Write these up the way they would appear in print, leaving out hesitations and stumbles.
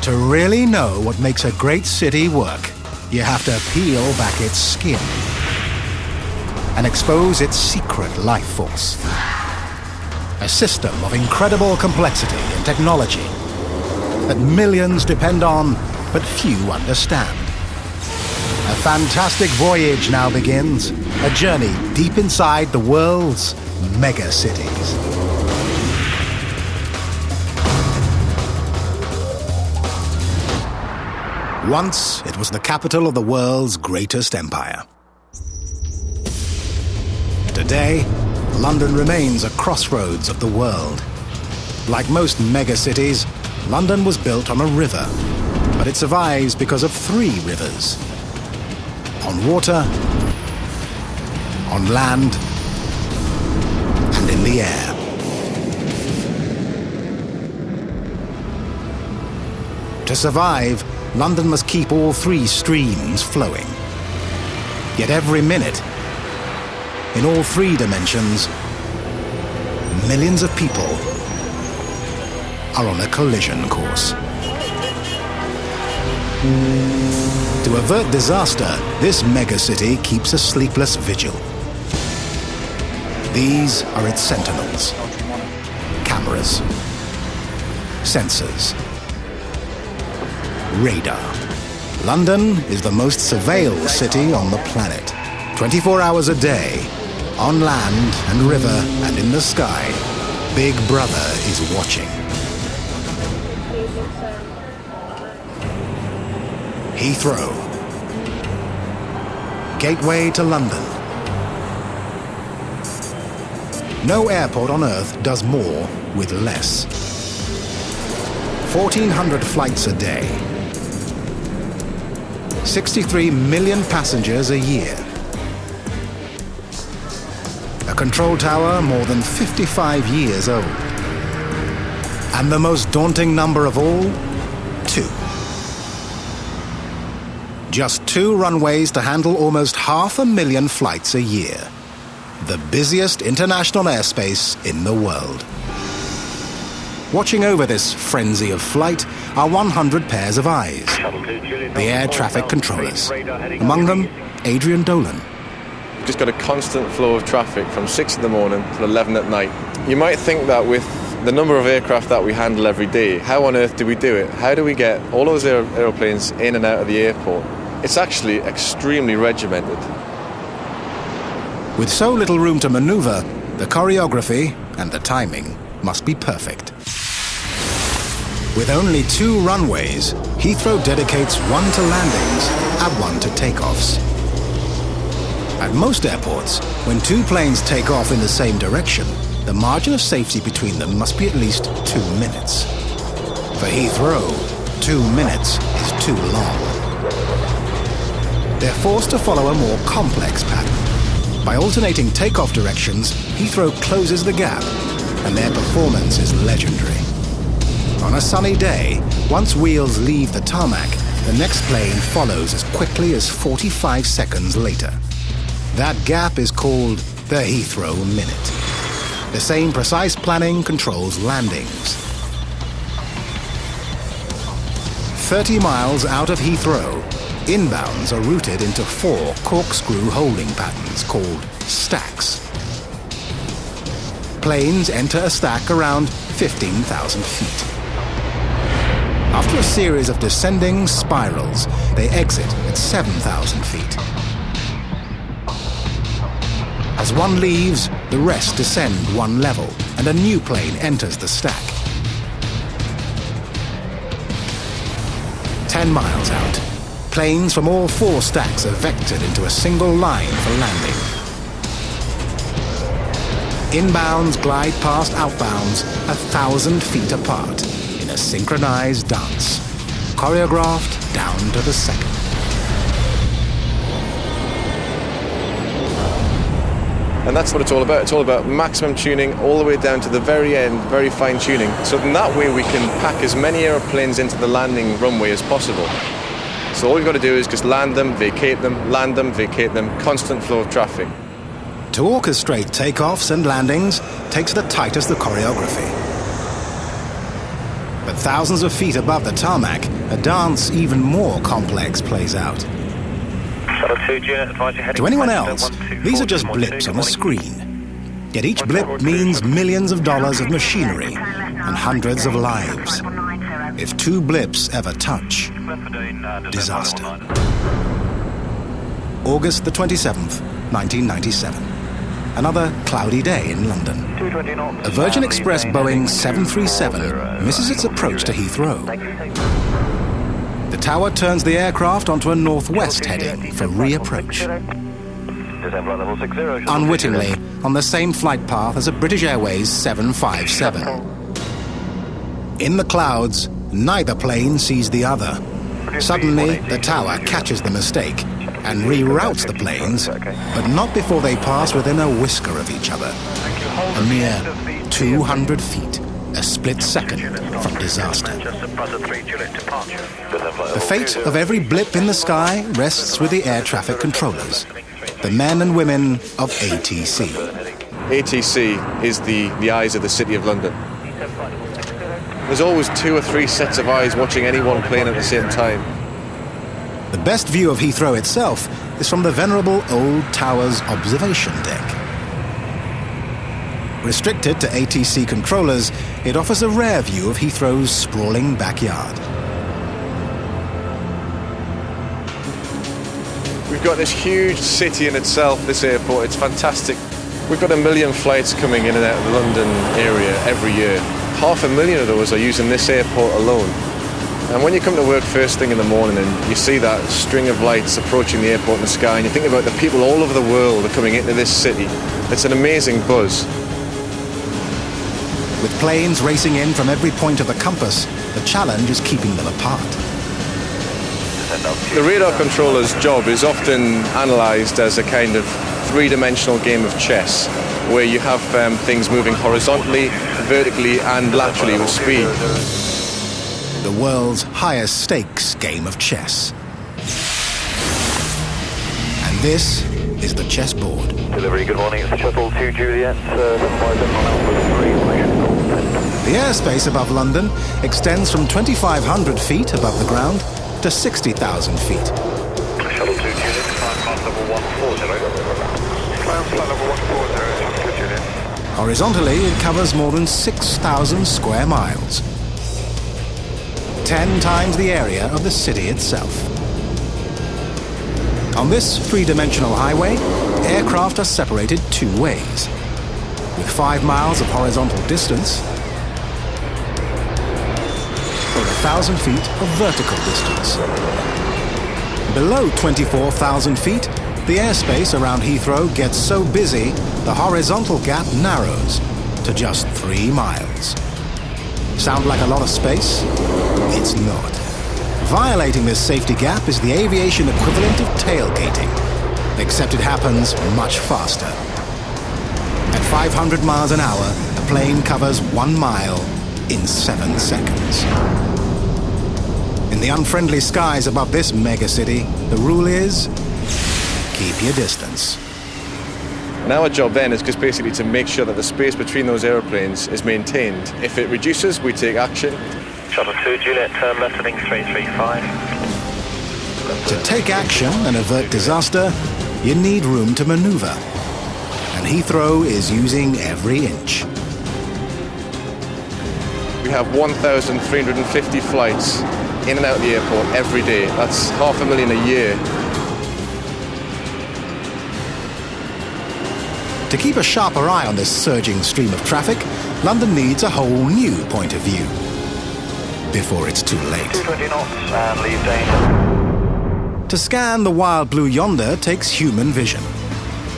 To really know what makes a great city work, you have to peel back its skin and expose its secret life force. A system of incredible complexity and technology that millions depend on, but few understand. A fantastic voyage now begins, a journey deep inside the world's megacities. Once, it was the capital of the world's greatest empire. Today, London remains a crossroads of the world. Like most megacities, London was built on a river, but it survives because of 3 rivers. On water, on land, and in the air. To survive, London must keep all 3 streams flowing. Yet every minute, in all 3 dimensions, millions of people are on a collision course. To avert disaster, this megacity keeps a sleepless vigil. These are its sentinels. Cameras, sensors, radar. London is the most surveilled city on the planet. 24 hours a day, on land and river and in the sky, Big Brother is watching. Heathrow. Gateway to London. No airport on Earth does more with less. 1,400 flights a day. 63 million passengers a year. A control tower more than 55 years old. And the most daunting number of all, 2. Just 2 runways to handle almost 500,000 flights a year. The busiest international airspace in the world. Watching over this frenzy of flight are 100 pairs of eyes, the air traffic controllers. Among them, Adrian Dolan. We've just got a constant flow of traffic from 6 in the morning till 11 at night. You might think that with the number of aircraft that we handle every day, how on earth do we do it? How do we get all those aeroplanes in and out of the airport? It's actually extremely regimented. With so little room to maneuver, the choreography and the timing must be perfect. With only 2 runways, Heathrow dedicates 1 to landings and 1 to takeoffs. At most airports, when 2 planes take off in the same direction, the margin of safety between them must be at least 2 minutes. For Heathrow, 2 minutes is too long. They're forced to follow a more complex pattern. By alternating takeoff directions, Heathrow closes the gap, and their performance is legendary. On a sunny day, once wheels leave the tarmac, the next plane follows as quickly as 45 seconds later. That gap is called the Heathrow Minute. The same precise planning controls landings. 30 miles out of Heathrow, inbounds are routed into 4 corkscrew holding patterns called stacks. Planes enter a stack around 15,000 feet. After a series of descending spirals, they exit at 7,000 feet. As one leaves, the rest descend 1 level, and a new plane enters the stack. 10 miles out, planes from all 4 stacks are vectored into a single line for landing. Inbounds glide past outbounds 1,000 feet apart in a synchronized dance, choreographed down to the second. And that's what it's all about. It's all about maximum tuning all the way down to the very end, very fine tuning. So in that way we can pack as many aeroplanes into the landing runway as possible. So all we've got to do is just land them, vacate them, land them, vacate them, constant flow of traffic. To orchestrate takeoffs and landings takes the tightest of choreography. But thousands of feet above the tarmac, a dance even more complex plays out. To anyone else, these are just blips on a screen. Yet each blip means millions of dollars of machinery and hundreds of lives. If two blips ever touch, disaster. August the 27th, 1997. Another cloudy day in London. A Virgin Express Boeing 737 misses its approach to Heathrow. The tower turns the aircraft onto a northwest heading for reapproach. Unwittingly, on the same flight path as a British Airways 757. In the clouds, neither plane sees the other. Suddenly, the tower catches the mistake and reroutes the planes, but not before they pass within a whisker of each other. A mere 200 feet, a split second from disaster. The fate of every blip in the sky rests with the air traffic controllers, the men and women of ATC. ATC is the eyes of the City of London. There's always 2 or 3 sets of eyes watching any one plane at the same time. The best view of Heathrow itself is from the venerable old tower's observation deck. Restricted to ATC controllers, it offers a rare view of Heathrow's sprawling backyard. We've got this huge city in itself, this airport. It's fantastic. We've got 1 million flights coming in and out of the London area every year. 500,000 of those are using this airport alone. And when you come to work first thing in the morning and you see that string of lights approaching the airport in the sky, and you think about the people all over the world are coming into this city, it's an amazing buzz. With planes racing in from every point of the compass, the challenge is keeping them apart. The radar controller's job is often analysed as a kind of 3-dimensional game of chess, where you have things moving horizontally, vertically and laterally with speed. The world's highest stakes game of chess. And this is the chessboard. Delivery, good morning. It's the shuttle to Juliet, 757 The airspace above London extends from 2,500 feet above the ground to 60,000 feet. Shuttle to Juliet, climb path level 140. Climb flight level 140, to Juliet. Horizontally, it covers more than 6,000 square miles. 10 times the area of the city itself. On this 3-dimensional highway, aircraft are separated 2 ways, with 5 miles of horizontal distance or 1,000 feet of vertical distance. Below 24,000 feet, the airspace around Heathrow gets so busy, the horizontal gap narrows to just 3 miles. Sound like a lot of space? It's not. Violating this safety gap is the aviation equivalent of tailgating, except it happens much faster. At 500 miles an hour, the plane covers 1 mile in 7 seconds. In the unfriendly skies above this megacity, the rule is, keep your distance. And our job then is just basically to make sure that the space between those aeroplanes is maintained. If it reduces, we take action. Shuttle to Juliet, turn left heading 335. To take action and avert disaster, you need room to maneuver. And Heathrow is using every inch. We have 1,350 flights in and out of the airport every day. That's 500,000 a year. To keep a sharper eye on this surging stream of traffic, London needs a whole new point of view before it's too late. 220 knots and leave danger. To scan the wild blue yonder takes human vision.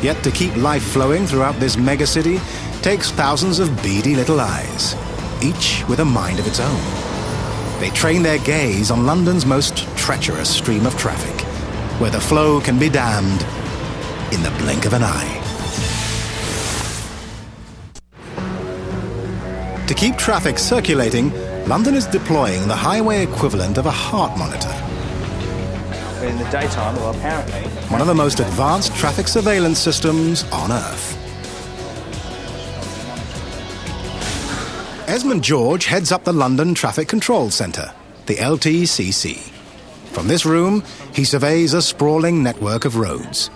Yet to keep life flowing throughout this megacity takes thousands of beady little eyes, each with a mind of its own. They train their gaze on London's most treacherous stream of traffic, where the flow can be dammed in the blink of an eye. To keep traffic circulating, London is deploying the highway equivalent of a heart monitor. In the daytime, well, apparently, One of the most advanced traffic surveillance systems on Earth. Esmond George heads up the London Traffic Control Centre, the LTCC. From this room, he surveys a sprawling network of roads.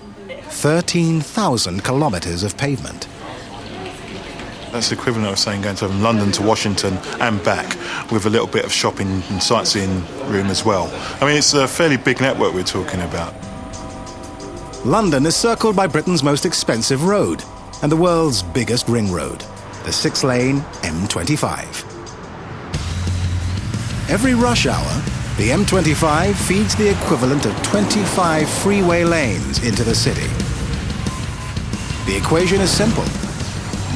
13,000 kilometres of pavement. That's the equivalent of saying going from London to Washington and back, with a little bit of shopping and sightseeing room as well. I mean, it's a fairly big network we're talking about. London is circled by Britain's most expensive road and the world's biggest ring road, the 6-lane M25. Every rush hour, the M25 feeds the equivalent of 25 freeway lanes into the city. The equation is simple.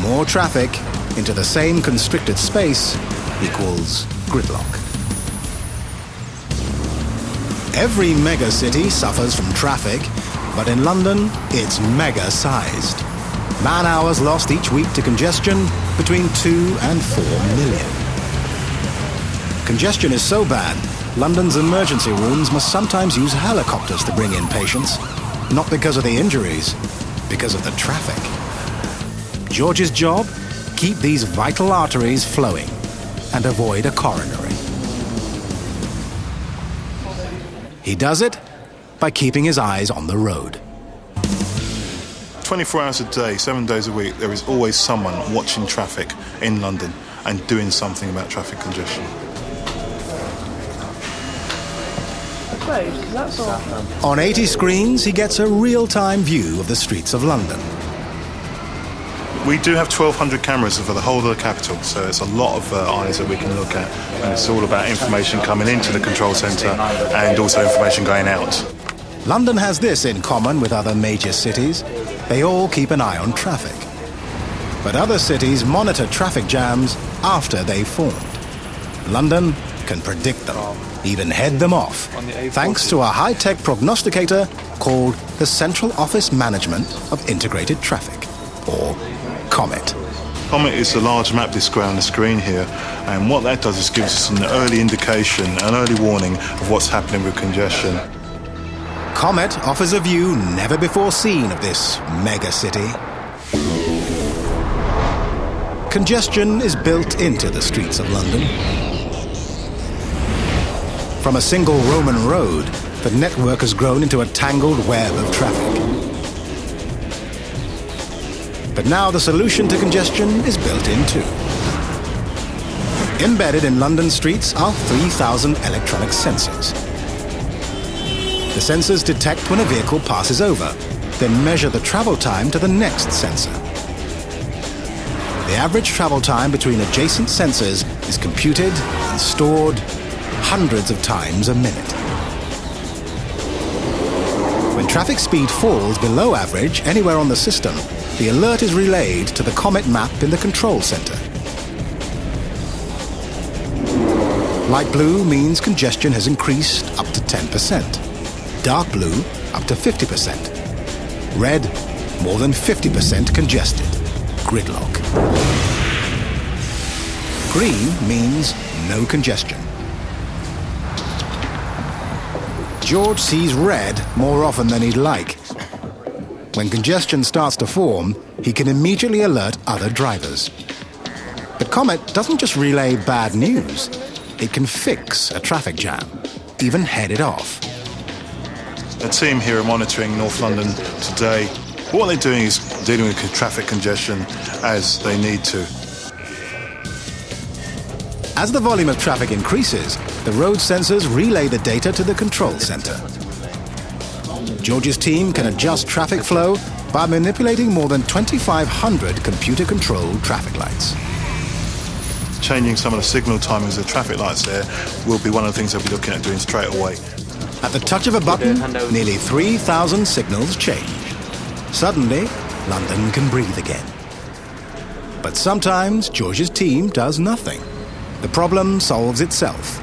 More traffic into the same constricted space equals gridlock. Every megacity suffers from traffic, but in London, it's mega-sized. Man-hours lost each week to congestion between 2 and 4 million. Congestion is so bad, London's emergency rooms must sometimes use helicopters to bring in patients, not because of the injuries, because of the traffic. George's job? Keep these vital arteries flowing and avoid a coronary. He does it by keeping his eyes on the road. 24 hours a day, 7 days a week, there is always someone watching traffic in London and doing something about traffic congestion. On 80 screens, he gets a real-time view of the streets of London. We do have 1,200 cameras for the whole of the capital, so it's a lot of eyes that we can look at. And it's all about information coming into the control centre and also information going out. London has this in common with other major cities. They all keep an eye on traffic. But other cities monitor traffic jams after they've formed. London can predict them, even head them off, thanks to a high-tech prognosticator called the Central Office Management of Integrated Traffic, or COMET. COMET is a large map display on the screen here, and what that does is gives us an early indication, an early warning of what's happening with congestion. COMET offers a view never before seen of this mega-city. Congestion is built into the streets of London. From a single Roman road, the network has grown into a tangled web of traffic. But now the solution to congestion is built in too. Embedded in London streets are 3,000 electronic sensors. The sensors detect when a vehicle passes over, then measure the travel time to the next sensor. The average travel time between adjacent sensors is computed and stored hundreds of times a minute. When traffic speed falls below average anywhere on the system, the alert is relayed to the COMET map in the control center. Light blue means congestion has increased up to 10%. Dark blue, up to 50%. Red, more than 50% congested. Gridlock. Green means no congestion. George sees red more often than he'd like. When congestion starts to form, he can immediately alert other drivers. But COMET doesn't just relay bad news. It can fix a traffic jam, even head it off. A team here are monitoring North London today. What they're doing is dealing with traffic congestion as they need to. As the volume of traffic increases, the road sensors relay the data to the control center. George's team can adjust traffic flow by manipulating more than 2,500 computer-controlled traffic lights. Changing some of the signal timings of the traffic lights there will be one of the things they'll be looking at doing straight away. At the touch of a button, nearly 3,000 signals change. Suddenly, London can breathe again. But sometimes George's team does nothing. The problem solves itself,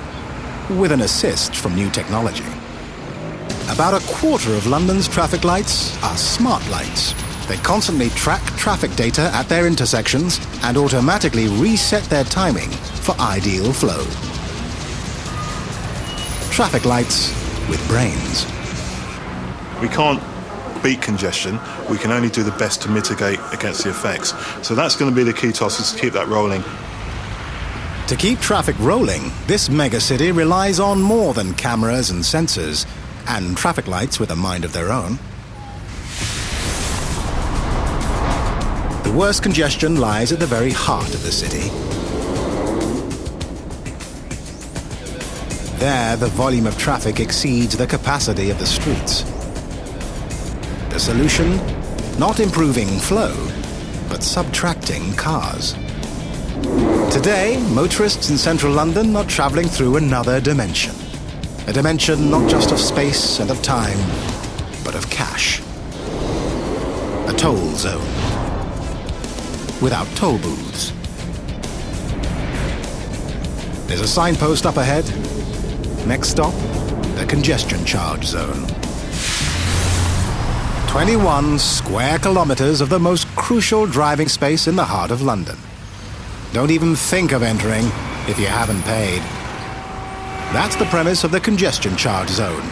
with an assist from new technology. About a quarter of London's traffic lights are smart lights. They constantly track traffic data at their intersections and automatically reset their timing for ideal flow. Traffic lights with brains. We can't beat congestion. We can only do the best to mitigate against the effects. So that's going to be the key to us, is to keep that rolling. To keep traffic rolling, this megacity relies on more than cameras and sensors, and traffic lights with a mind of their own. The worst congestion lies at the very heart of the city. There, the volume of traffic exceeds the capacity of the streets. The solution? Not improving flow, but subtracting cars. Today, motorists in central London are travelling through another dimension. A dimension not just of space and of time, but of cash. A toll zone. Without toll booths. There's a signpost up ahead. Next stop, the congestion charge zone. 21 square kilometres of the most crucial driving space in the heart of London. Don't even think of entering if you haven't paid. That's the premise of the congestion charge zone.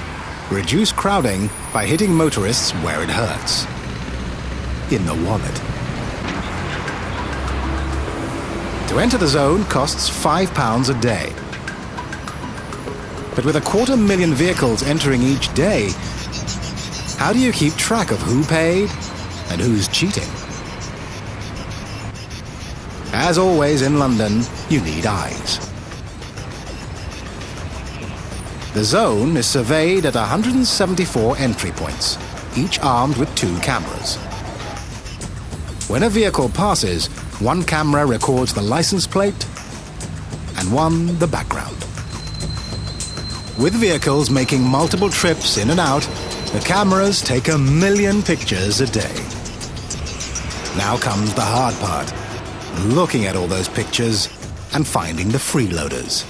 Reduce crowding by hitting motorists where it hurts. In the wallet. To enter the zone costs £5 a day. But with 250,000 vehicles entering each day, how do you keep track of who paid and who's cheating? As always in London, you need eyes. The zone is surveyed at 174 entry points, each armed with 2 cameras. When a vehicle passes, one camera records the license plate and one the background. With vehicles making multiple trips in and out, the cameras take 1 million pictures a day. Now comes the hard part, looking at all those pictures and finding the freeloaders.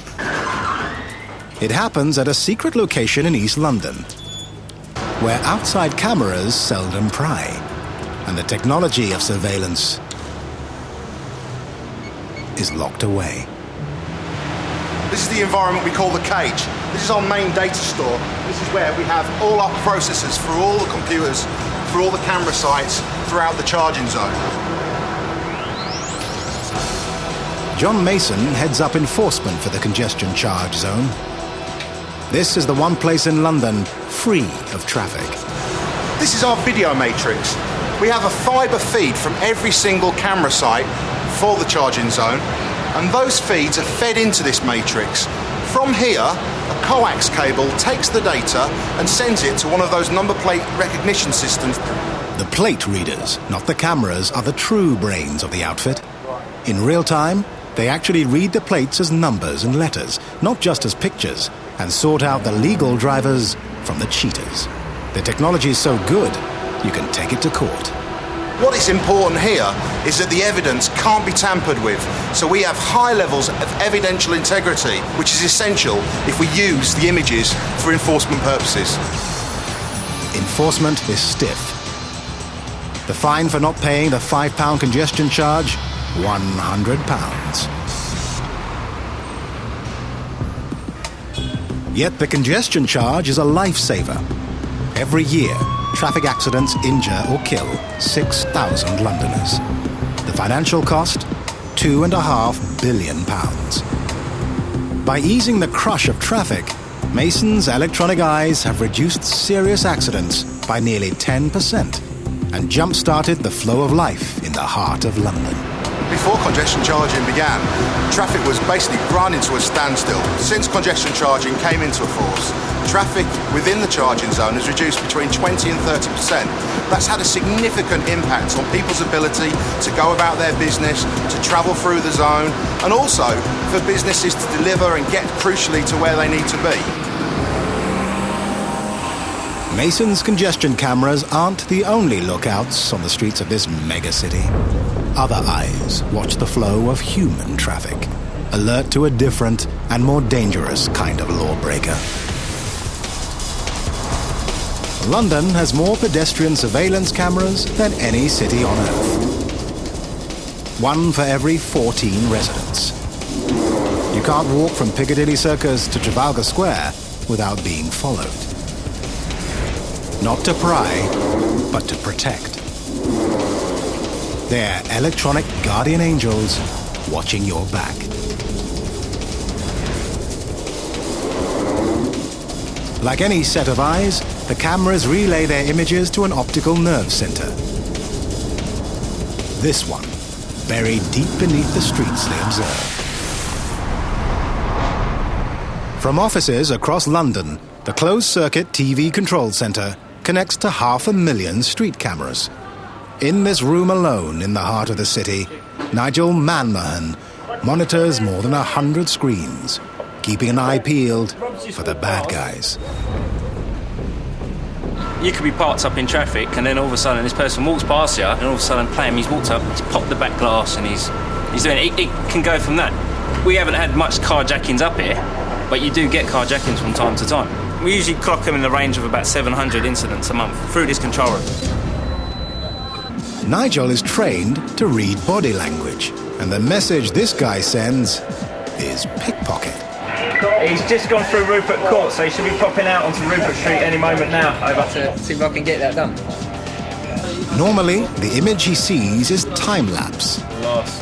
It happens at a secret location in East London, where outside cameras seldom pry, and the technology of surveillance is locked away. This is the environment we call the cage. This is our main data store. This is where we have all our processors for all the computers, for all the camera sites throughout the charging zone. John Mason heads up enforcement for the congestion charge zone. This is the one place in London free of traffic. This is our video matrix. We have a fibre feed from every single camera site for the charging zone, and those feeds are fed into this matrix. From here, a coax cable takes the data and sends it to one of those number plate recognition systems. The plate readers, not the cameras, are the true brains of the outfit. In real time, they actually read the plates as numbers and letters, not just as pictures, and sort out the legal drivers from the cheaters. The technology is so good, you can take it to court. What is important here is that the evidence can't be tampered with, so we have high levels of evidential integrity, which is essential if we use the images for enforcement purposes. Enforcement is stiff. The fine for not paying the £5 congestion charge, £100. Yet the congestion charge is a lifesaver. Every year, traffic accidents injure or kill 6,000 Londoners. The financial cost, £2.5 billion. By easing the crush of traffic, Mason's electronic eyes have reduced serious accidents by nearly 10% and jump-started the flow of life in the heart of London. Before congestion charging began, traffic was basically grinding to a standstill. Since congestion charging came into force, traffic within the charging zone has reduced between 20 and 30%. That's had a significant impact on people's ability to go about their business, to travel through the zone, and also for businesses to deliver and get crucially to where they need to be. Mason's congestion cameras aren't the only lookouts on the streets of this megacity. Other eyes watch the flow of human traffic, alert to a different and more dangerous kind of lawbreaker. London has more pedestrian surveillance cameras than any city on Earth. One for every 14 residents. You can't walk from Piccadilly Circus to Trafalgar Square without being followed. Not to pry, but to protect. They're electronic guardian angels watching your back. Like any set of eyes, the cameras relay their images to an optical nerve center. This one, buried deep beneath the streets they observe. From offices across London, the closed-circuit TV control center connects to 500,000 street cameras. In this room alone in the heart of the city, Nigel Manmahan monitors more than 100 screens, keeping an eye peeled for the bad guys. You could be parked up in traffic and then all of a sudden this person walks past you and all of a sudden he's walked up, he's popped the back glass and he's doing it. It can go from that. We haven't had much carjackings up here, but you do get carjackings from time to time. We usually clock them in the range of about 700 incidents a month through this control room. Nigel is trained to read body language, and the message this guy sends is pickpocket. He's just gone through Rupert Court, so he should be popping out onto Rupert Street any moment now. Over to see if I can get that done. Normally, the image he sees is time-lapse.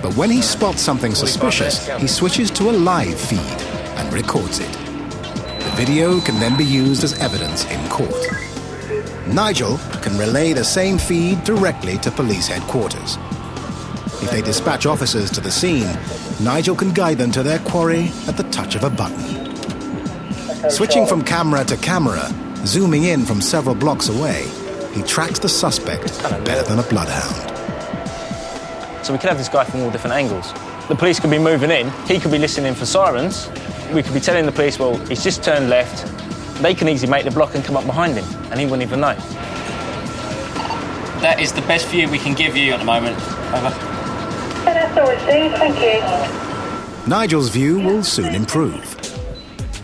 But when he spots something suspicious, he switches to a live feed and records it. The video can then be used as evidence in court. Nigel can relay the same feed directly to police headquarters. If they dispatch officers to the scene, Nigel can guide them to their quarry at the touch of a button. Switching from camera to camera, zooming in from several blocks away, he tracks the suspect better than a bloodhound. So we could have this guy from all different angles. The police could be moving in, he could be listening for sirens, we could be telling the police, well, he's just turned left. They can easily make the block and come up behind him, and he wouldn't even know. That is the best view we can give you at the moment. Over. That's all received, thank you. Nigel's view will soon improve.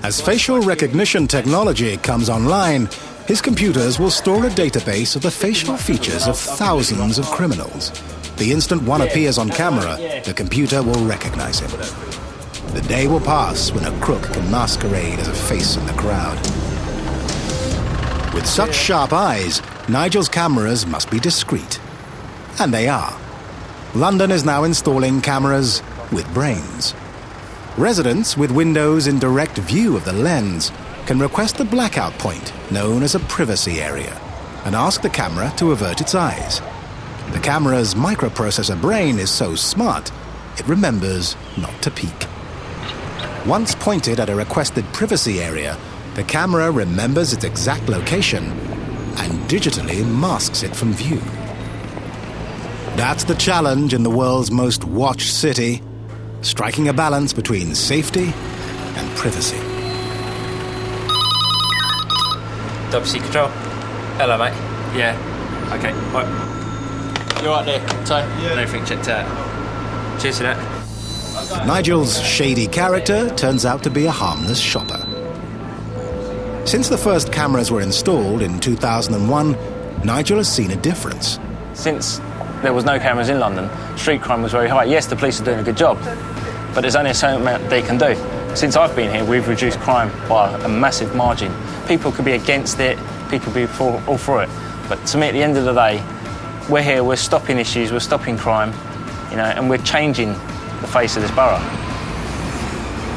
As facial recognition technology comes online, his computers will store a database of the facial features of thousands of criminals. The instant one appears on camera, the computer will recognize him. The day will pass when a crook can masquerade as a face in the crowd. With such sharp eyes, Nigel's cameras must be discreet. And they are. London is now installing cameras with brains. Residents with windows in direct view of the lens can request the blackout point, known as a privacy area, and ask the camera to avert its eyes. The camera's microprocessor brain is so smart, it remembers not to peek. Once pointed at a requested privacy area, the camera remembers its exact location and digitally masks it from view. That's the challenge in the world's most watched city, striking a balance between safety and privacy. WC Control. Hello, mate. Yeah. Okay, right. You're right there, Ty? Yeah. And everything checked out. Cheers for that. Nigel's shady character turns out to be a harmless shopper. Since the first cameras were installed in 2001, Nigel has seen a difference. Since there was no cameras in London, street crime was very high. Yes, the police are doing a good job, but there's only a certain amount they can do. Since I've been here, we've reduced crime by a massive margin. People could be against it, people could be all for it. But to me, at the end of the day, we're here, we're stopping issues, we're stopping crime, and we're changing the face of this borough.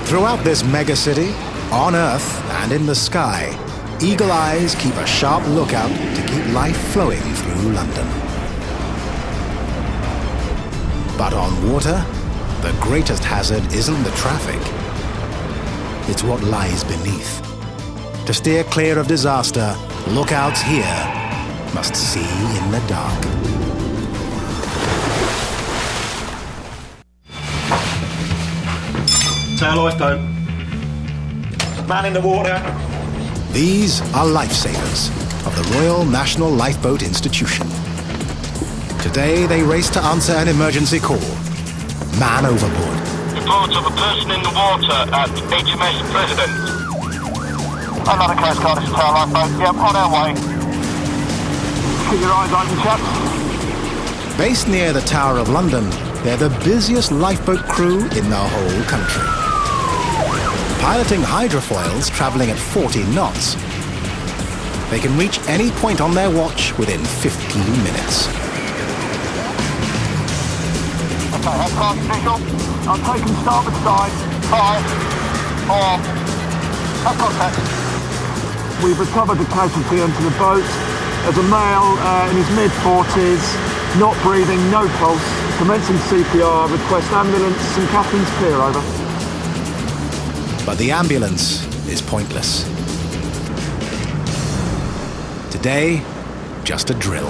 Throughout this megacity, on Earth and in the sky, eagle eyes keep a sharp lookout to keep life flowing through London. But on water, the greatest hazard isn't the traffic. It's what lies beneath. To steer clear of disaster, lookouts here must see in the dark. Tail lifeboat. Man in the water. These are lifesavers of the Royal National Lifeboat Institution. Today, they race to answer an emergency call. Man overboard. Report of a person in the water at HMS President. Another Coast Guard, this is tail lifeboat. Yep, on our way. Keep your eyes open, chaps. Based near the Tower of London, they're the busiest lifeboat crew in the whole country. Piloting hydrofoils traveling at 40 knots, they can reach any point on their watch within 15 minutes. Okay, that's fast visual. I'm taking starboard side. 5, 4. Have contact. We've recovered the casualty onto the boat. There's a male in his mid-40s, not breathing, no pulse. Commencing CPR, request ambulance, St Catherine's Pier, over. But the ambulance is pointless. Today, just a drill.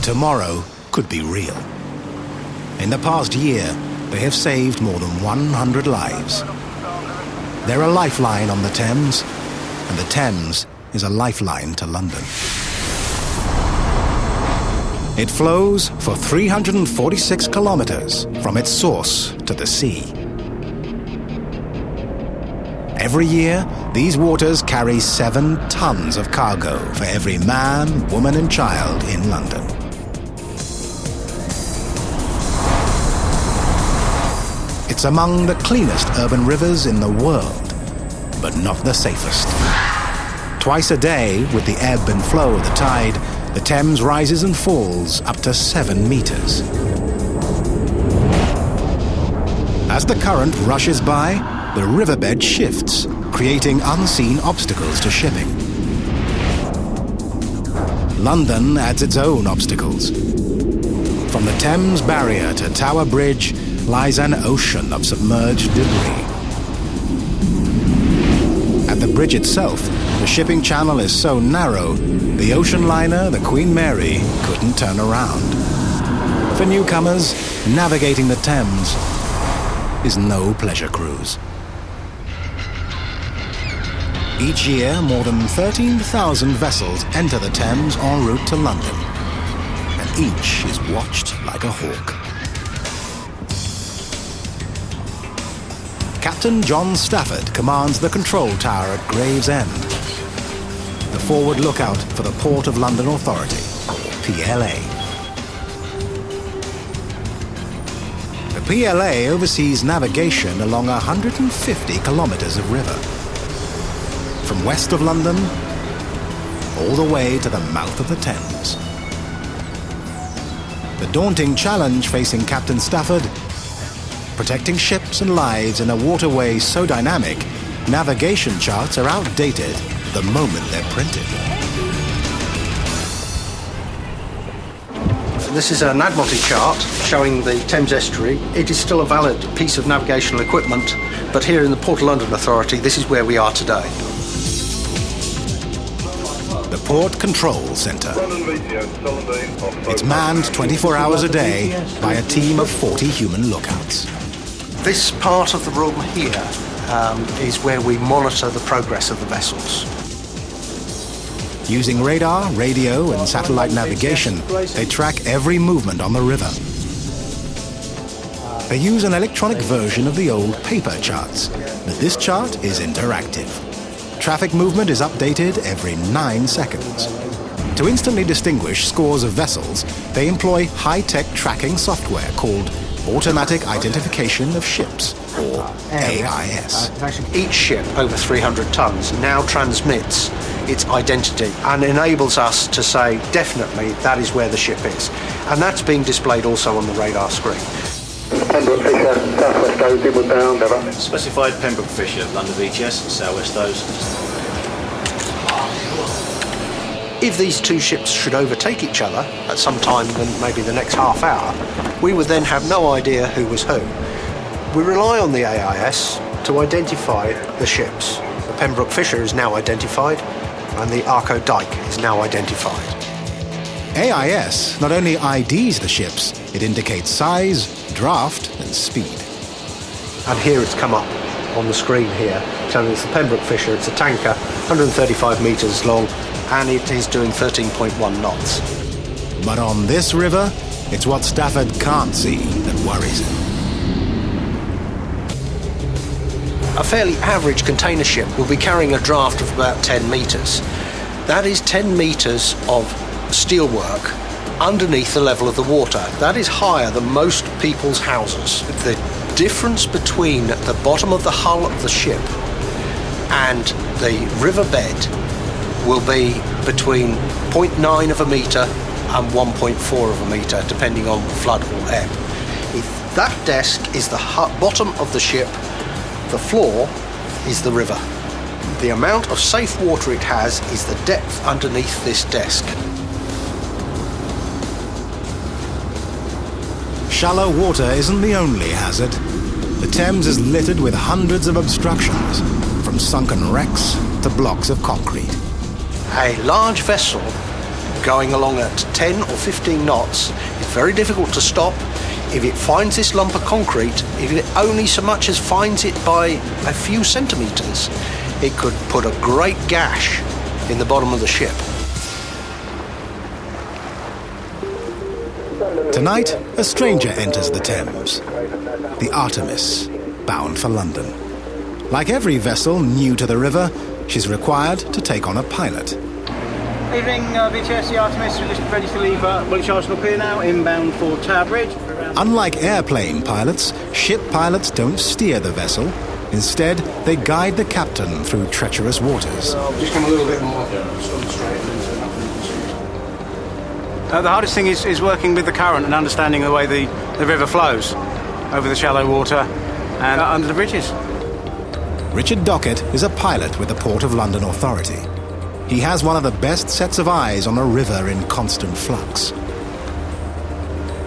Tomorrow could be real. In the past year, they have saved more than 100 lives. They're a lifeline on the Thames, and the Thames is a lifeline to London. It flows for 346 kilometers from its source to the sea. Every year, these waters carry 7 tons of cargo for every man, woman and child in London. It's among the cleanest urban rivers in the world, but not the safest. Twice a day, with the ebb and flow of the tide, the Thames rises and falls up to 7 meters. As the current rushes by, the riverbed shifts, creating unseen obstacles to shipping. London adds its own obstacles. From the Thames Barrier to Tower Bridge lies an ocean of submerged debris. At the bridge itself, the shipping channel is so narrow, the ocean liner, the Queen Mary, couldn't turn around. For newcomers, navigating the Thames is no pleasure cruise. Each year, more than 13,000 vessels enter the Thames en route to London, and each is watched like a hawk. Captain John Stafford commands the control tower at Gravesend, the forward lookout for the Port of London Authority, or PLA. The PLA oversees navigation along 150 kilometers of river, from west of London all the way to the mouth of the Thames. The daunting challenge facing Captain Stafford: protecting ships and lives in a waterway so dynamic, navigation charts are outdated the moment they're printed. This is an Admiralty chart showing the Thames estuary. It is still a valid piece of navigational equipment, but here in the Port of London Authority, this is where we are today. The Port Control Centre. It's manned 24 hours a day by a team of 40 human lookouts. This part of the room here is where we monitor the progress of the vessels. Using radar, radio and satellite navigation, they track every movement on the river. They use an electronic version of the old paper charts, but this chart is interactive. Traffic movement is updated every 9 seconds. To instantly distinguish scores of vessels, they employ high-tech tracking software called Automatic Identification of Ships, or AIS. Each ship over 300 tons now transmits its identity and enables us to say definitely that is where the ship is. And that's being displayed also on the radar screen. Pembroke Fisher, Southwest O's, inward bound, over. Specified Pembroke Fisher, London VTS, Southwest O's. If these two ships should overtake each other at some time in maybe the next half hour, we would then have no idea who was who. We rely on the AIS to identify the ships. The Pembroke Fisher is now identified, and the Arco Dyke is now identified. AIS not only IDs the ships, it indicates size, draft and speed. And here it's come up on the screen here, telling us the Pembroke Fisher. It's a tanker, 135 metres long, and it is doing 13.1 knots. But on this river, it's what Stafford can't see that worries him. A fairly average container ship will be carrying a draft of about 10 metres. That is 10 metres of steelwork underneath the level of the water. That is higher than most people's houses. The difference between the bottom of the hull of the ship and the riverbed will be between 0.9 of a metre and 1.4 of a metre, depending on flood or ebb. That desk is the bottom of the ship, the floor is the river. The amount of safe water it has is the depth underneath this desk. Shallow water isn't the only hazard. The Thames is littered with hundreds of obstructions, from sunken wrecks to blocks of concrete. A large vessel going along at 10 or 15 knots is very difficult to stop. If it finds this lump of concrete, if it only so much as finds it by a few centimetres, it could put a great gash in the bottom of the ship. Tonight, a stranger enters the Thames. The Artemis, bound for London. Like every vessel new to the river, she's required to take on a pilot. Evening, VTS, the Artemis, we're ready to leave Woolwich Arsenal Pier now, inbound for Tower Bridge. Unlike airplane pilots, ship pilots don't steer the vessel. Instead, they guide the captain through treacherous waters. Just come a little bit more. The hardest thing is working with the current and understanding the way the river flows over the shallow water and under the bridges. Richard Dockett is a pilot with the Port of London Authority. He has one of the best sets of eyes on a river in constant flux.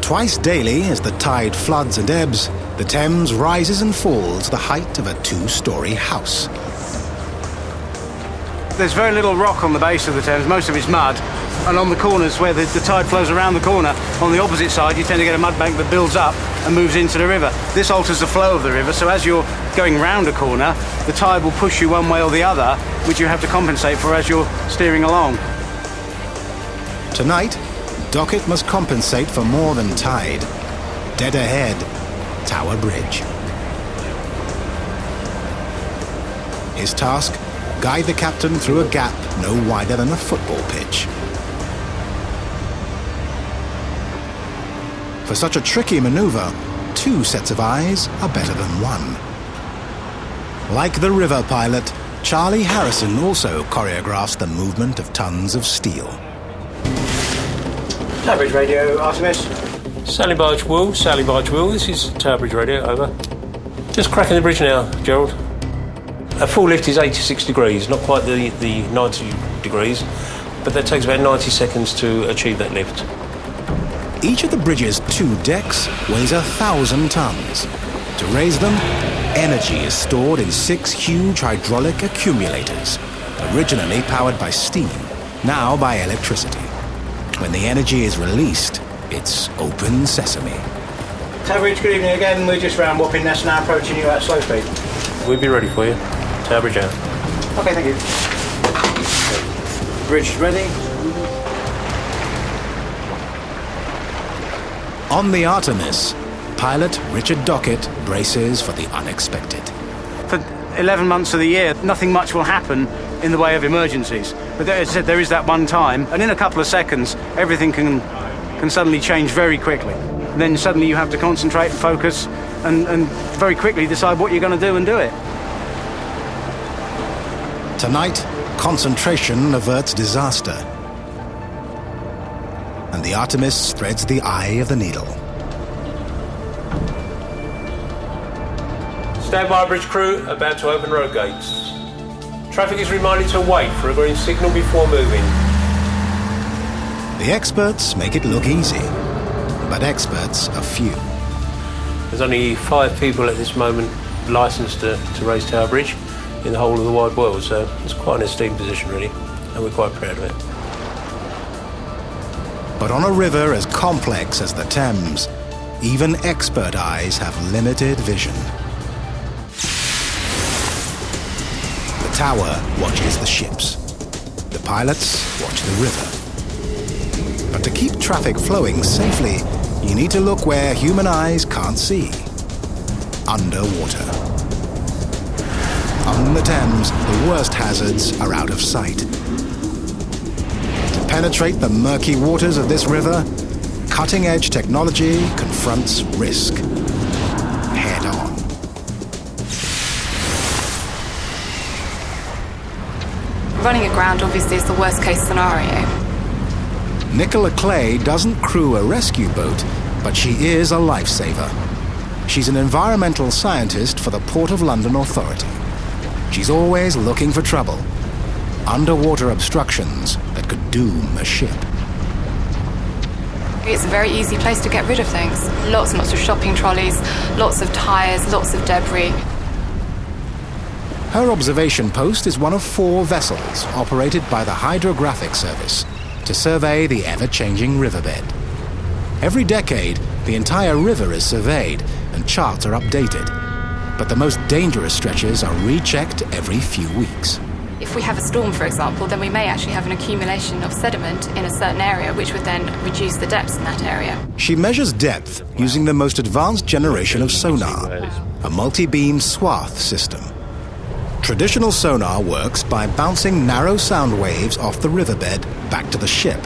Twice daily, as the tide floods and ebbs, the Thames rises and falls the height of a 2-storey house. There's very little rock on the base of the Thames, most of it's mud. And on the corners where the tide flows around the corner, on the opposite side, you tend to get a mud bank that builds up and moves into the river. This alters the flow of the river, so as you're going round a corner, the tide will push you one way or the other, which you have to compensate for as you're steering along. Tonight, Dockett must compensate for more than tide. Dead ahead, Tower Bridge. His task, guide the captain through a gap no wider than a football pitch. For such a tricky maneuver, 2 sets of eyes are better than 1. Like the river pilot, Charlie Harrison also choreographs the movement of tons of steel. Tower Bridge radio, Artemis. Sally Barge Will, this is Tower Bridge radio, over. Just cracking the bridge now, Gerald. A full lift is 86 degrees, not quite the 90 degrees, but that takes about 90 seconds to achieve that lift. Each of the bridge's 2 decks weighs 1,000 tons. To raise them, energy is stored in 6 huge hydraulic accumulators, originally powered by steam, now by electricity. When the energy is released, it's open sesame. Tower Bridge, good evening again. We're just round Wapping Nest now, approaching you at slow speed. We'll be ready for you. Tower Bridge out. Okay, thank you. Bridge ready. On the Artemis, pilot Richard Dockett braces for the unexpected. For 11 months of the year, nothing much will happen in the way of emergencies. But as I said, there is that one time, and in a couple of seconds, everything can suddenly change very quickly. And then suddenly you have to concentrate and focus and very quickly decide what you're going to do and do it. Tonight, concentration averts disaster. And the Artemis threads the eye of the needle. Stand by, bridge crew, about to open road gates. Traffic is reminded to wait for a green signal before moving. The experts make it look easy, but experts are few. There's only 5 people at this moment licensed to raise Tower Bridge in the whole of the wide world, so it's quite an esteemed position really, and we're quite proud of it. But on a river as complex as the Thames, even expert eyes have limited vision. The tower watches the ships. The pilots watch the river. But to keep traffic flowing safely, you need to look where human eyes can't see. Underwater. On the Thames, the worst hazards are out of sight. To penetrate the murky waters of this river, cutting-edge technology confronts risk head-on. Running aground obviously is the worst-case scenario. Nicola Clay doesn't crew a rescue boat, but she is a lifesaver. She's an environmental scientist for the Port of London Authority. She's always looking for trouble. Underwater obstructions that could doom a ship. It's a very easy place to get rid of things. Lots and lots of shopping trolleys, lots of tyres, lots of debris. Her observation post is one of 4 vessels operated by the Hydrographic Service to survey the ever-changing riverbed. Every decade, the entire river is surveyed and charts are updated. But the most dangerous stretches are rechecked every few weeks. If we have a storm, for example, then we may actually have an accumulation of sediment in a certain area, which would then reduce the depths in that area. She measures depth using the most advanced generation of sonar, a multi-beam swath system. Traditional sonar works by bouncing narrow sound waves off the riverbed back to the ship.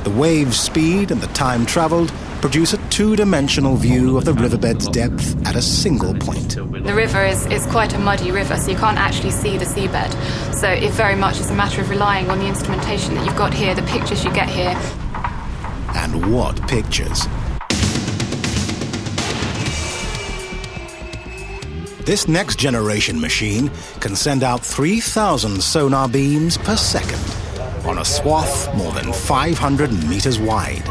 The wave's speed and the time traveled produce a 2-dimensional view of the riverbed's depth at a single point. The river is quite a muddy river, so you can't actually see the seabed. So it very much is a matter of relying on the instrumentation that you've got here, the pictures you get here. And what pictures! This next-generation machine can send out 3,000 sonar beams per second on a swath more than 500 meters wide.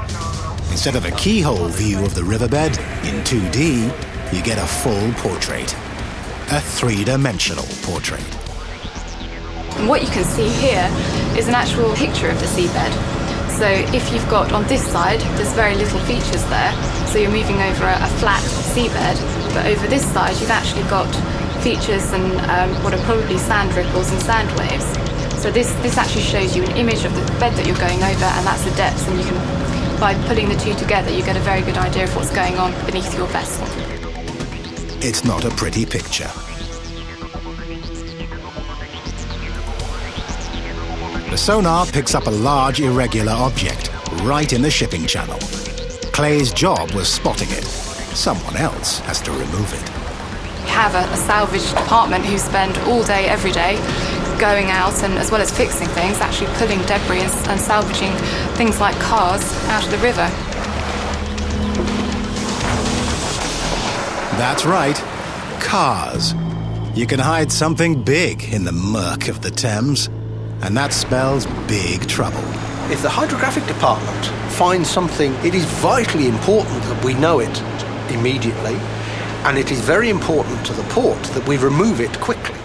Instead of a keyhole view of the riverbed in 2D, you get a full portrait. A 3-dimensional portrait. And what you can see here is an actual picture of the seabed. So if you've got on this side, there's very little features there, so you're moving over a flat seabed, but over this side you've actually got features and what are probably sand ripples and sand waves. So this actually shows you an image of the bed that you're going over, and that's the depths, and you can, by putting the two together, you get a very good idea of what's going on beneath your vessel. It's not a pretty picture. The sonar picks up a large irregular object right in the shipping channel. Clay's job was spotting it. Someone else has to remove it. We have a salvage department who spend all day, every day, going out and, as well as fixing things, actually pulling debris and salvaging things like cars out of the river. That's right, cars. You can hide something big in the murk of the Thames, and that spells big trouble. If the hydrographic department finds something, it is vitally important that we know it immediately, and it is very important to the port that we remove it quickly.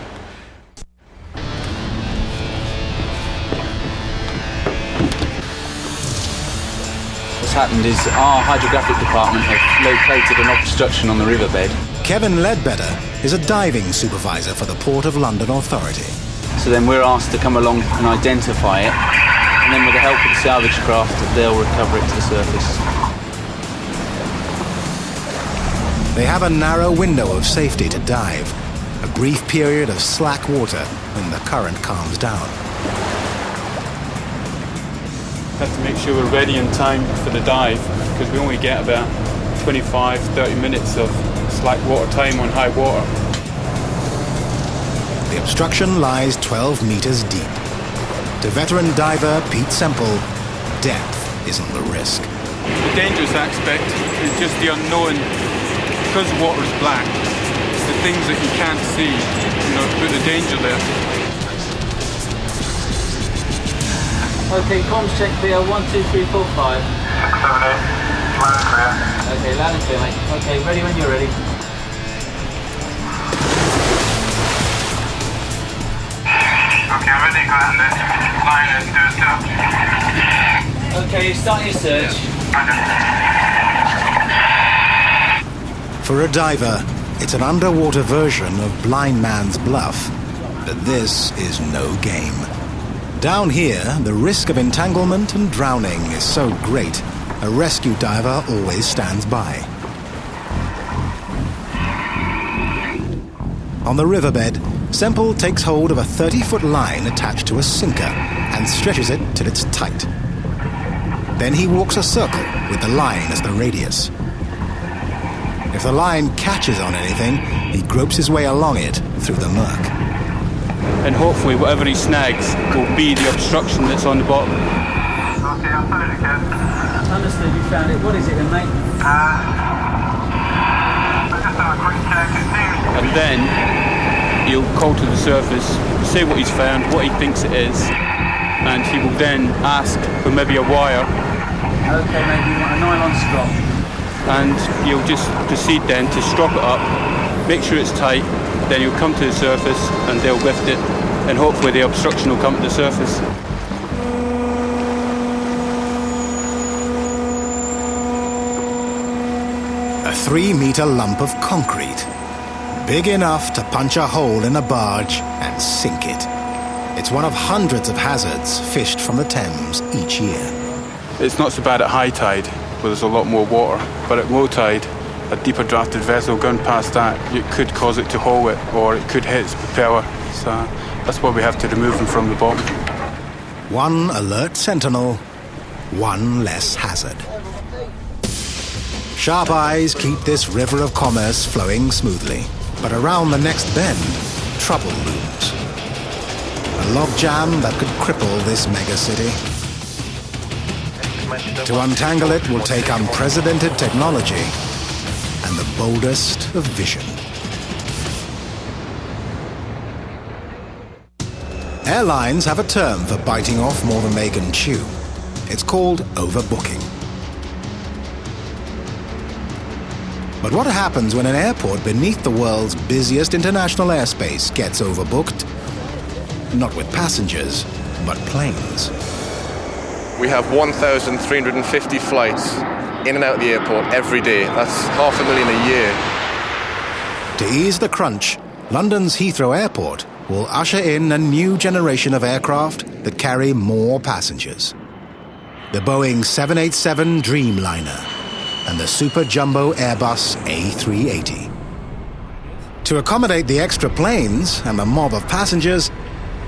What's happened is our hydrographic department have located an obstruction on the riverbed. Kevin Ledbetter is a diving supervisor for the Port of London Authority. So then we're asked to come along and identify it, and then with the help of the salvage craft, they'll recover it to the surface. They have a narrow window of safety to dive, a brief period of slack water when the current calms down. Have to make sure we're ready in time for the dive, because we only get about 25-30 minutes of slack water time on high water. The obstruction lies 12 meters deep. To veteran diver Pete Semple, depth isn't the risk. The dangerous aspect is just the unknown. Because the water is black, it's the things that you can't see, put the danger there. Okay, comms check clear, 1, 2, 3, 4, 5. 6, 7, 8, loud and clear. Okay, loud and clear, mate. Okay, ready when you're ready. Okay, I'm ready, go ahead and line and do a search. Okay, start your search. For a diver, it's an underwater version of Blind Man's Bluff, but this is no game. Down here, the risk of entanglement and drowning is so great, a rescue diver always stands by. On the riverbed, Semple takes hold of a 30-foot line attached to a sinker and stretches it till it's tight. Then he walks a circle with the line as the radius. If the line catches on anything, he gropes his way along it through the murk. And hopefully whatever he snags will be the obstruction that's on the bottom. Okay, I'll put it again. Understood, you found it. What is it then, mate? I'll just have a quick check. It seems And then he'll call to the surface, say what he's found, what he thinks it is, and he will then ask for maybe a wire. Okay, maybe you want a nylon strop. And he'll just proceed then to strop it up, make sure it's tight, then he'll come to the surface and they'll lift it, and hopefully the obstruction will come to the surface. A 3-meter lump of concrete, big enough to punch a hole in a barge and sink it. It's one of hundreds of hazards fished from the Thames each year. It's not so bad at high tide, where there's a lot more water, but at low tide, a deeper drafted vessel going past that, it could cause it to haul it, or it could hit its propeller. So that's why we have to remove them from the bottom. One alert sentinel, one less hazard. Sharp eyes keep this river of commerce flowing smoothly. But around the next bend, trouble looms. A logjam that could cripple this megacity. To untangle it will take unprecedented technology and the boldest of vision. Airlines have a term for biting off more than they can chew. It's called overbooking. But what happens when an airport beneath the world's busiest international airspace gets overbooked? Not with passengers, but planes. We have 1,350 flights in and out of the airport every day. That's 500,000 a year. To ease the crunch, London's Heathrow Airport will usher in a new generation of aircraft that carry more passengers. The Boeing 787 Dreamliner and the super jumbo Airbus A380. To accommodate the extra planes and the mob of passengers,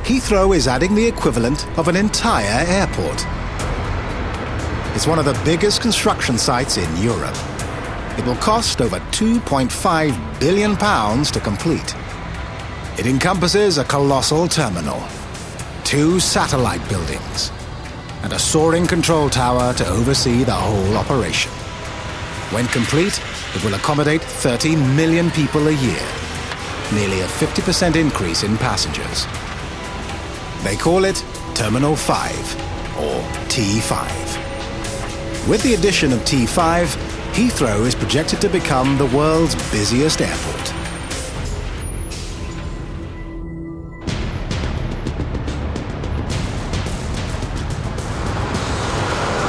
Heathrow is adding the equivalent of an entire airport. It's one of the biggest construction sites in Europe. It will cost over £2.5 billion to complete. It encompasses a colossal terminal, 2 satellite buildings, and a soaring control tower to oversee the whole operation. When complete, it will accommodate 30 million people a year, nearly a 50% increase in passengers. They call it Terminal 5, or T5. With the addition of T5, Heathrow is projected to become the world's busiest airport.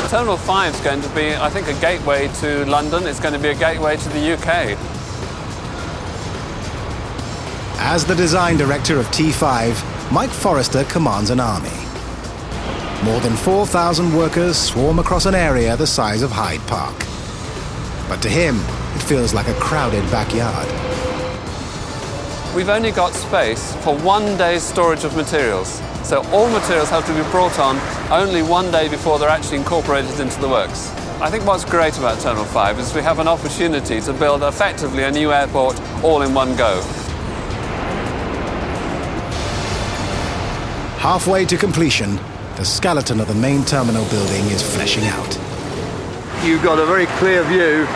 Terminal 5 is going to be, I think, a gateway to London. It's going to be a gateway to the UK. As the design director of T5, Mike Forrester commands an army. More than 4,000 workers swarm across an area the size of Hyde Park. But to him, it feels like a crowded backyard. We've only got space for 1 day's storage of materials. So all materials have to be brought on only 1 day before they're actually incorporated into the works. I think what's great about Terminal 5 is we have an opportunity to build effectively a new airport all in one go. Halfway to completion, the skeleton of the main terminal building is fleshing out. You've got a very clear view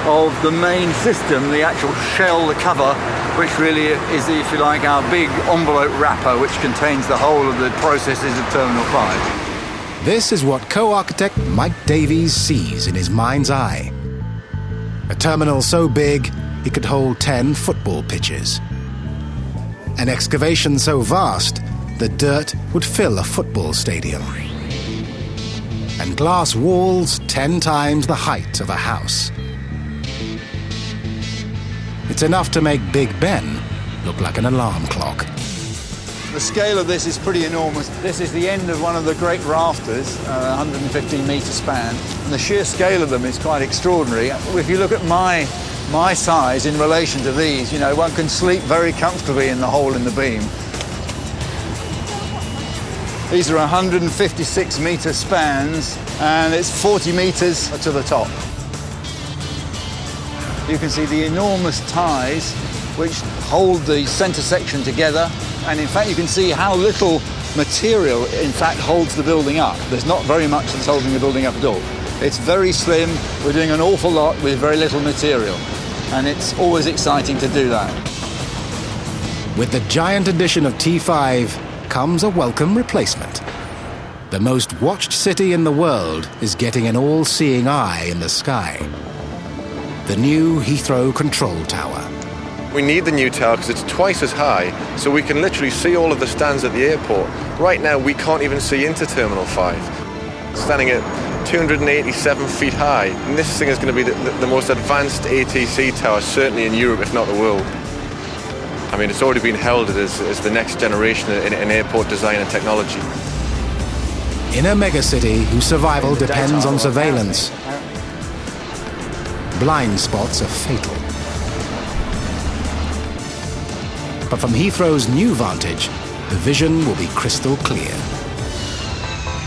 of the main system, the actual shell, the cover, which really is, if you like, our big envelope wrapper which contains the whole of the processes of Terminal 5. This is what co-architect Mike Davies sees in his mind's eye. A terminal so big it could hold 10 football pitches. An excavation so vast the dirt would fill a football stadium. And glass walls 10 times the height of a house. It's enough to make Big Ben look like an alarm clock. The scale of this is pretty enormous. This is the end of one of the great rafters, 115-metre span. And the sheer scale of them is quite extraordinary. If you look at my size in relation to these, you know, one can sleep very comfortably in the hole in the beam. These are 156-metre spans, and it's 40 metres to the top. You can see the enormous ties which hold the centre section together, and in fact you can see how little material in fact holds the building up. There's not very much that's holding the building up at all. It's very slim, we're doing an awful lot with very little material, and it's always exciting to do that. With the giant addition of T5 comes a welcome replacement. The most watched city in the world is getting an all-seeing eye in the sky. The new Heathrow Control Tower. We need the new tower because it's twice as high, so we can literally see all of the stands at the airport. Right now, we can't even see into Terminal 5. Standing at 287 feet high, and this thing is going to be the most advanced ATC tower, certainly in Europe, if not the world. I mean, it's already been heralded as the next generation in airport design and technology. In a megacity whose survival depends on surveillance, blind spots are fatal. But from Heathrow's new vantage, the vision will be crystal clear.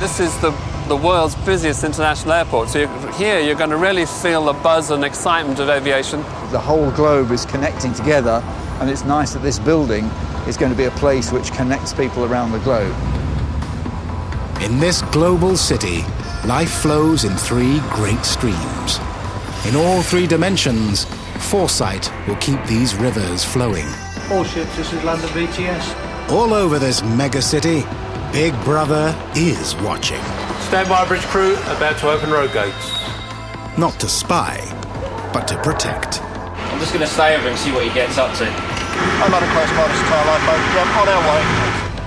This is the world's busiest international airport, so here you're going to really feel the buzz and excitement of aviation. The whole globe is connecting together, and it's nice that this building is going to be a place which connects people around the globe. In this global city, life flows in three great streams. In all three dimensions, foresight will keep these rivers flowing. All ships, this is London VTS. All over this megacity, Big Brother is watching. Stand by, bridge crew, about to open road gates. Not to spy, but to protect. I'm just going to stay over and see what he gets up to. Another Coast Guard Star Line boat, yeah, on our way.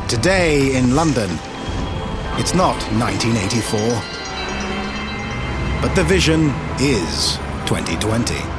Today in London, it's not 1984, but the vision is 2020.